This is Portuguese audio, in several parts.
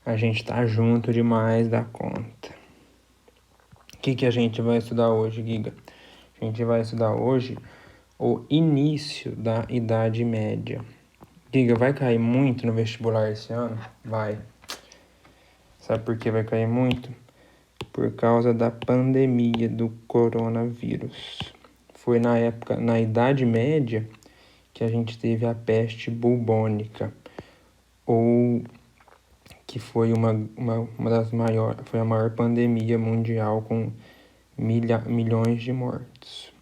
A gente tá junto demais da conta. O que a gente vai estudar hoje, Giga? A gente vai estudar hoje o início da Idade Média. Giga, vai cair muito no vestibular esse ano? Vai. Sabe por que vai cair muito? Por causa da pandemia do coronavírus. Foi na Idade Média, que a gente teve a peste bubônica, ou que foi uma das maiores, foi a maior pandemia mundial com milhões de mortos.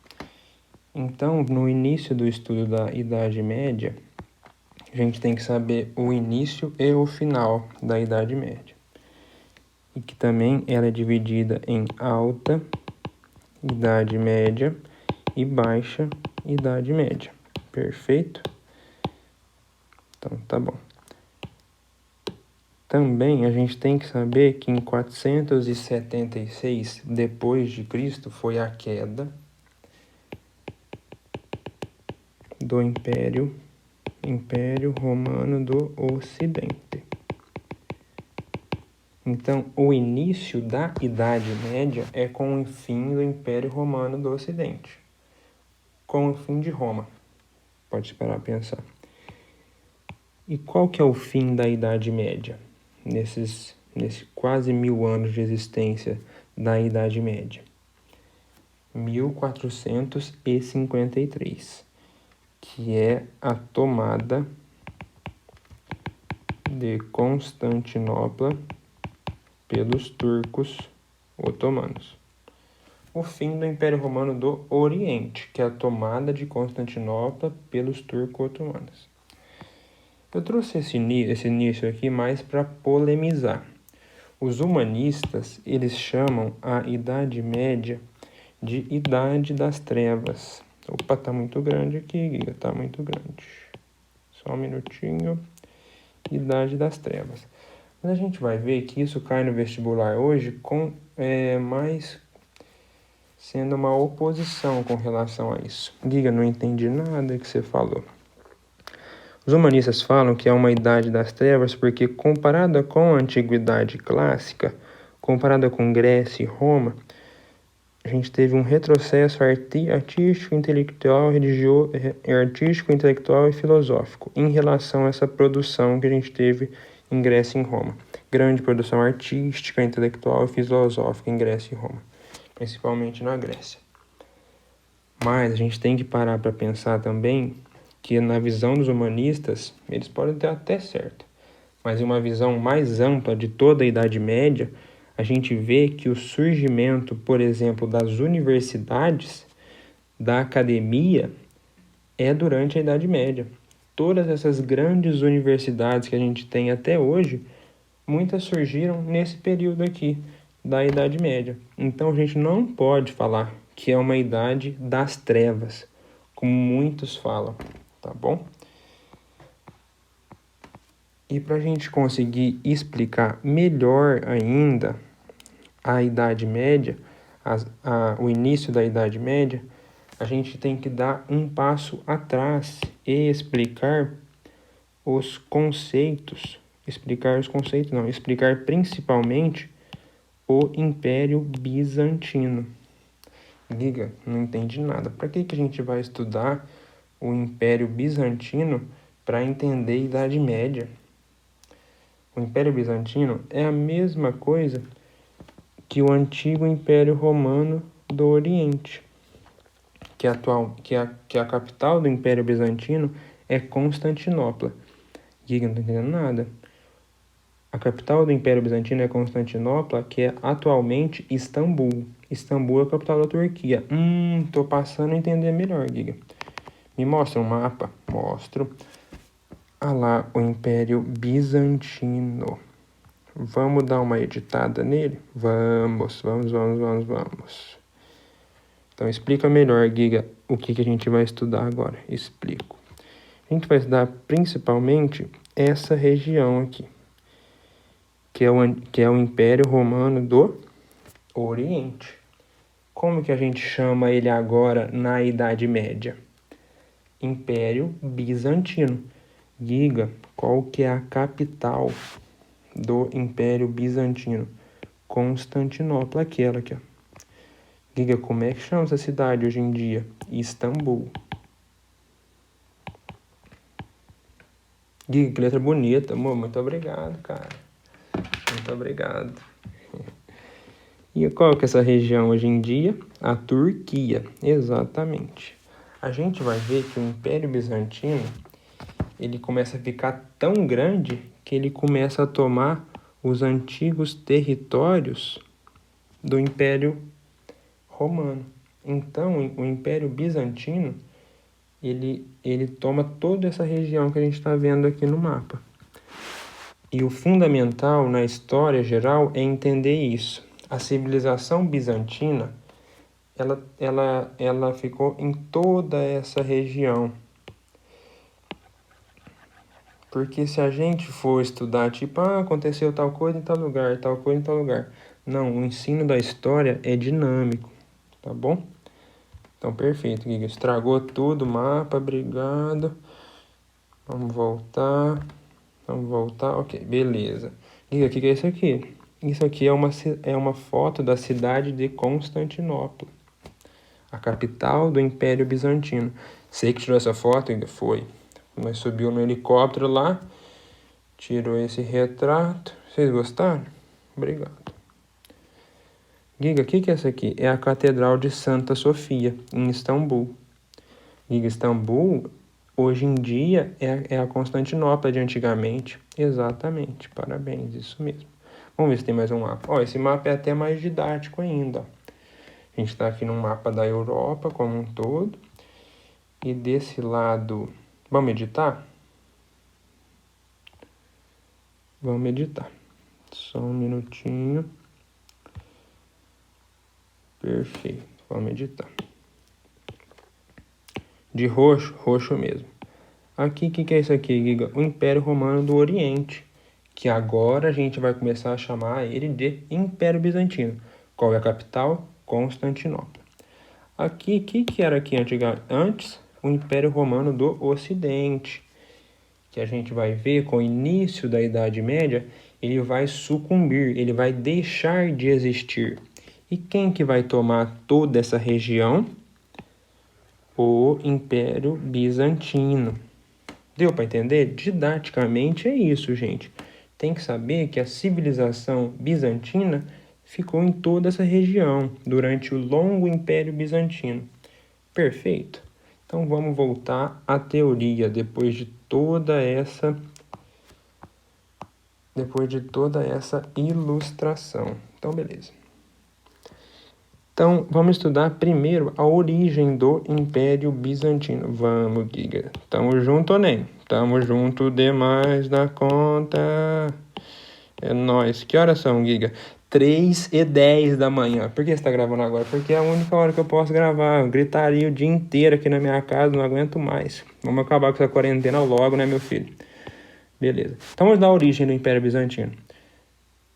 Então, no início do estudo da Idade Média, a gente tem que saber o início e o final da Idade Média. E que também ela é dividida em alta Idade Média e baixa Idade Média. Perfeito? Então, tá bom. Também a gente tem que saber que em 476 depois de Cristo foi a queda do Império Romano do Ocidente. Então, o início da Idade Média é com o fim do Império Romano do Ocidente, com o fim de Roma. Pode parar a pensar. E qual que é o fim da Idade Média? Nesse quase 1000 anos de existência da Idade Média. 1453, que é a tomada de Constantinopla pelos turcos otomanos. O fim do Império Romano do Oriente, que é a tomada de Constantinopla pelos turcos otomanos. Eu trouxe esse início aqui mais para polemizar. Os humanistas, eles chamam a Idade Média de Idade das Trevas. Opa, tá muito grande aqui, Guiga, tá muito grande. Só um minutinho. Idade das Trevas. Mas a gente vai ver que isso cai no vestibular hoje com mais sendo uma oposição com relação a isso. Giga, não entendi nada que você falou. Os humanistas falam que é uma idade das trevas porque, comparada com a antiguidade clássica, comparada com Grécia e Roma, a gente teve um retrocesso artístico, intelectual, intelectual e filosófico em relação a essa produção que a gente teve em Grécia e em Roma. Grande produção artística, intelectual e filosófica em Grécia e Roma, principalmente na Grécia. Mas a gente tem que parar para pensar também que na visão dos humanistas, eles podem ter até certo, mas em uma visão mais ampla de toda a Idade Média, a gente vê que o surgimento, por exemplo, das universidades, da academia, é durante a Idade Média. Todas essas grandes universidades que a gente tem até hoje, muitas surgiram nesse período aqui da Idade Média. Então a gente não pode falar que é uma idade das trevas, como muitos falam, tá bom? E para a gente conseguir explicar melhor ainda a Idade Média, o início da Idade Média, a gente tem que dar um passo atrás e explicar principalmente o Império Bizantino. Giga, não entendi nada. Para que a gente vai estudar o Império Bizantino para entender a Idade Média? O Império Bizantino é a mesma coisa que o antigo Império Romano do Oriente, que a capital do Império Bizantino é Constantinopla. Giga, não tô entendendo nada. A capital do Império Bizantino é Constantinopla, que é atualmente Istambul. Istambul é a capital da Turquia. Tô passando a entender melhor, Giga. Me mostra um mapa? Mostro. Lá, o Império Bizantino. Vamos dar uma editada nele? Vamos. Então, explica melhor, Giga, o que a gente vai estudar agora. Explico. A gente vai estudar principalmente essa região aqui, que é o Império Romano do Oriente. Como que a gente chama ele agora na Idade Média? Império Bizantino. Giga, qual que é a capital do Império Bizantino? Constantinopla, aquela aqui, ó. Giga, como é que chama essa cidade hoje em dia? Istambul. Giga, que letra bonita, amor. Muito obrigado, cara. Muito obrigado. E qual que é essa região hoje em dia? A Turquia, exatamente. A gente vai ver que o Império Bizantino, ele começa a ficar tão grande que ele começa a tomar os antigos territórios do Império Romano. Então, o Império Bizantino, ele toma toda essa região que a gente está vendo aqui no mapa. E o fundamental na história geral é entender isso. A civilização bizantina, ela ficou em toda essa região. Porque se a gente for estudar, tipo, aconteceu tal coisa em tal lugar, tal coisa em tal lugar. Não, o ensino da história é dinâmico, tá bom? Então, perfeito, Giga. Estragou tudo o mapa, obrigado. Vamos voltar. Ok, beleza. Giga, o que é isso aqui? Isso aqui é uma foto da cidade de Constantinopla, a capital do Império Bizantino. Sei que tirou essa foto, Giga, foi. Nós subiu no helicóptero lá, tirou esse retrato. Vocês gostaram? Obrigado. Giga, o que é essa aqui? É a Catedral de Santa Sofia, em Istambul. Giga, Istambul, hoje em dia, é a Constantinopla de antigamente. Exatamente, parabéns, isso mesmo. Vamos ver se tem mais um mapa. Ó, esse mapa é até mais didático ainda. A gente está aqui no mapa da Europa como um todo. E desse lado... Vamos editar? Vamos editar. Só um minutinho. Perfeito. Vamos editar. De roxo, roxo mesmo. Aqui, o que é isso aqui, Giga? O Império Romano do Oriente, que agora a gente vai começar a chamar ele de Império Bizantino. Qual é a capital? Constantinopla. Aqui, o que era aqui antes? O Império Romano do Ocidente, que a gente vai ver com o início da Idade Média, ele vai sucumbir, ele vai deixar de existir. E quem que vai tomar toda essa região? O Império Bizantino. Deu para entender? Didaticamente é isso, gente. Tem que saber que a civilização bizantina ficou em toda essa região durante o longo Império Bizantino. Perfeito? Então vamos voltar à teoria depois de toda essa ilustração. Então, beleza. Então, vamos estudar primeiro a origem do Império Bizantino. Vamos, Giga. Tamo junto ou nem? Tamo junto demais da conta. É nóis. Que horas são, Giga? 3h10 da manhã. Por que você tá gravando agora? Porque é a única hora que eu posso gravar. Eu gritaria o dia inteiro aqui na minha casa, não aguento mais. Vamos acabar com essa quarentena logo, né, meu filho? Beleza. Então, vamos dar a origem do Império Bizantino.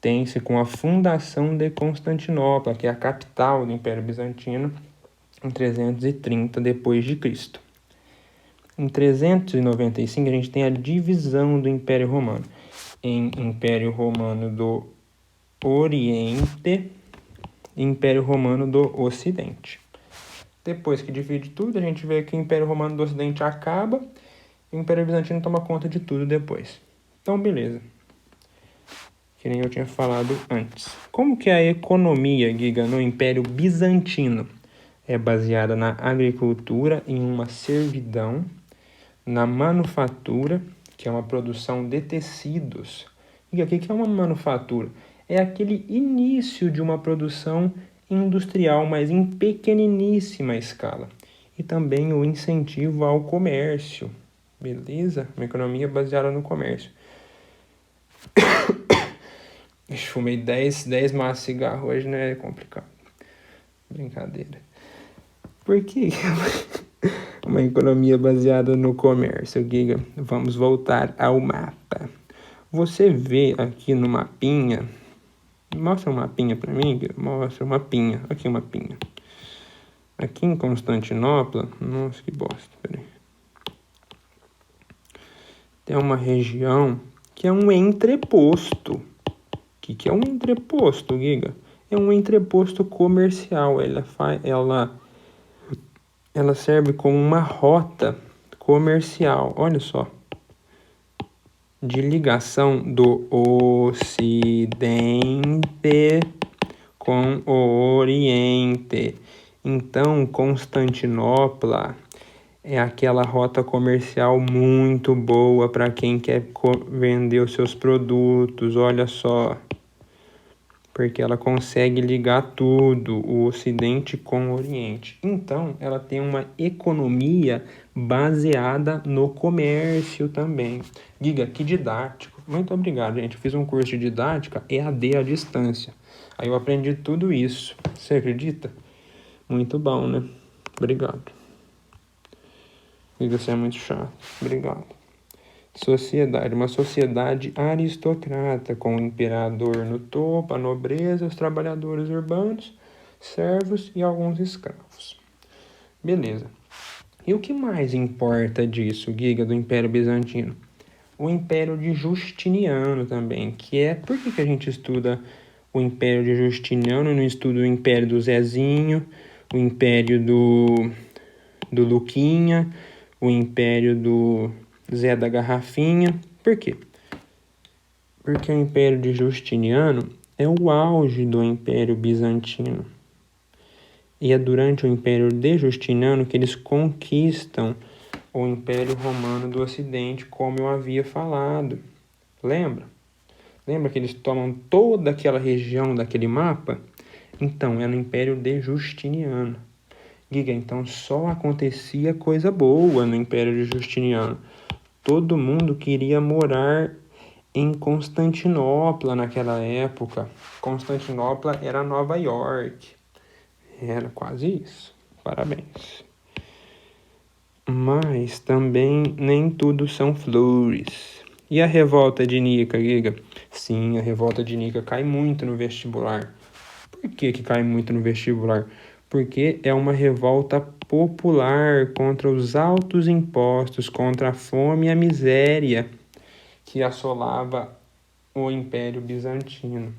Tem-se com a fundação de Constantinopla, que é a capital do Império Bizantino, em 330 d.C. Em 395, a gente tem a divisão do Império Romano em Império Romano do Oriente e Império Romano do Ocidente. Depois que divide tudo, a gente vê que o Império Romano do Ocidente acaba e o Império Bizantino toma conta de tudo depois. Então, beleza. Que nem eu tinha falado antes. Como que é a economia, Giga, no Império Bizantino? É baseada na agricultura, em uma servidão, na manufatura, que é uma produção de tecidos. Giga, o que é uma manufatura? É aquele início de uma produção industrial, mas em pequeniníssima escala. E também o incentivo ao comércio. Beleza? Uma economia baseada no comércio. Fumei 10 maços de cigarro hoje, né? É complicado. Brincadeira. Por que uma economia baseada no comércio, Giga? Vamos voltar ao mapa. Você vê aqui no mapinha... Mostra um mapinha pra mim, Giga. Mostra um mapinha. Aqui um mapinha. Aqui em Constantinopla... Nossa, que bosta. Peraí. Tem uma região que é um entreposto. O que é um entreposto, Giga? É um entreposto comercial. Ela serve como uma rota comercial. Olha só. De ligação do Ocidente com o Oriente. Então, Constantinopla é aquela rota comercial muito boa para quem quer vender os seus produtos. Olha só. Porque ela consegue ligar tudo, o Ocidente com o Oriente. Então, ela tem uma economia baseada no comércio também. Giga, que didático. Muito obrigado, gente. Eu fiz um curso de didática EAD à distância. Aí eu aprendi tudo isso. Você acredita? Muito bom, né? Obrigado. Giga, você é muito chato. Obrigado. Sociedade, uma sociedade aristocrata, com o imperador no topo, a nobreza, os trabalhadores urbanos, servos e alguns escravos. Beleza. E o que mais importa disso, Giga, do Império Bizantino? O Império de Justiniano também, que é... Por que a gente estuda o Império de Justiniano e não estuda o Império do Zezinho, o Império do Luquinha, o Império do Zé da Garrafinha? Por quê? Porque o Império de Justiniano é o auge do Império Bizantino. E é durante o Império de Justiniano que eles conquistam o Império Romano do Ocidente, como eu havia falado. Lembra? Lembra que eles tomam toda aquela região daquele mapa? Então, é no Império de Justiniano. Giga, então só acontecia coisa boa no Império de Justiniano. Todo mundo queria morar em Constantinopla naquela época. Constantinopla era Nova York. Era quase isso. Parabéns. Mas também nem tudo são flores. E a revolta de Nica, Giga? Sim, a revolta de Nica cai muito no vestibular. Por que cai muito no vestibular? Porque é uma revolta popular contra os altos impostos, contra a fome e a miséria que assolava o Império Bizantino.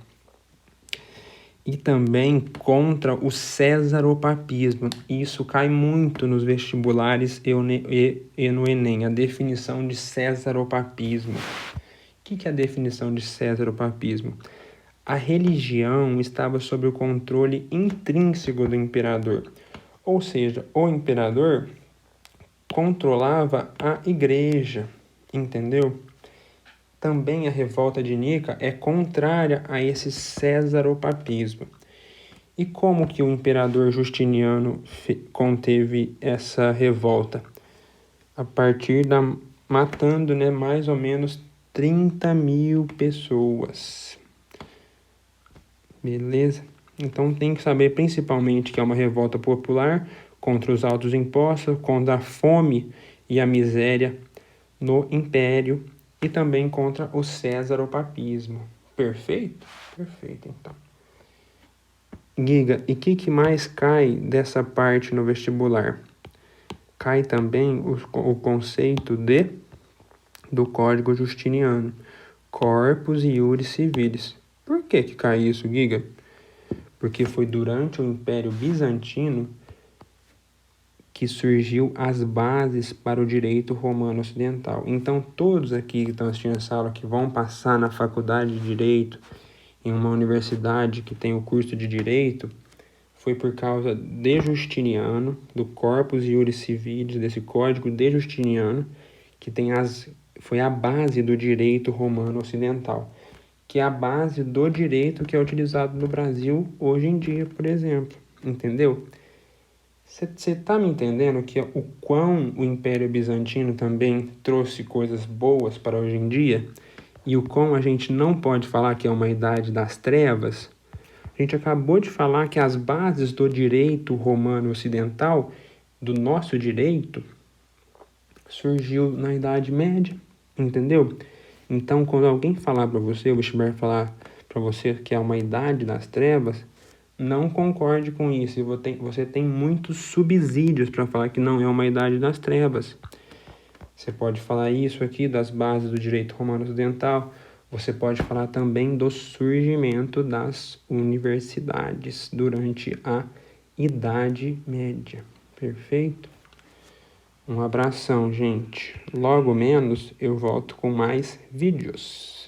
E também contra o cesaropapismo. Isso cai muito nos vestibulares e no Enem, a definição de cesaropapismo. O que é a definição de cesaropapismo? A religião estava sob o controle intrínseco do imperador. Ou seja, o imperador controlava a igreja, entendeu? Também a revolta de Nica é contrária a esse cesaropapismo. E como que o imperador Justiniano conteve essa revolta? A partir matando, mais ou menos 30 mil pessoas. Beleza? Então tem que saber principalmente que é uma revolta popular contra os altos impostos, contra a fome e a miséria no império e também contra o cesaropapismo. Perfeito? Perfeito, então. Giga, e o que mais cai dessa parte no vestibular? Cai também o conceito do Código Justiniano, Corpus Iuris Civilis. Por que cai isso, Giga? Porque foi durante o Império Bizantino que surgiu as bases para o direito romano ocidental. Então, todos aqui que estão assistindo essa aula, que vão passar na faculdade de Direito, em uma universidade que tem o curso de Direito, foi por causa de Justiniano, do Corpus Iuris Civilis, desse Código de Justiniano, que foi a base do direito romano ocidental, que é a base do direito que é utilizado no Brasil hoje em dia, por exemplo. Entendeu? Você está me entendendo que o quão o Império Bizantino também trouxe coisas boas para hoje em dia? E o quão a gente não pode falar que é uma idade das trevas? A gente acabou de falar que as bases do direito romano ocidental, do nosso direito, surgiu na Idade Média, entendeu? Então, quando alguém falar para você, o vestibular falar para você que é uma idade das trevas, não concorde com isso. Você tem muitos subsídios para falar que não é uma idade das trevas. Você pode falar isso aqui das bases do direito romano ocidental. Você pode falar também do surgimento das universidades durante a Idade Média. Perfeito? Um abração, gente. Logo menos eu volto com mais vídeos.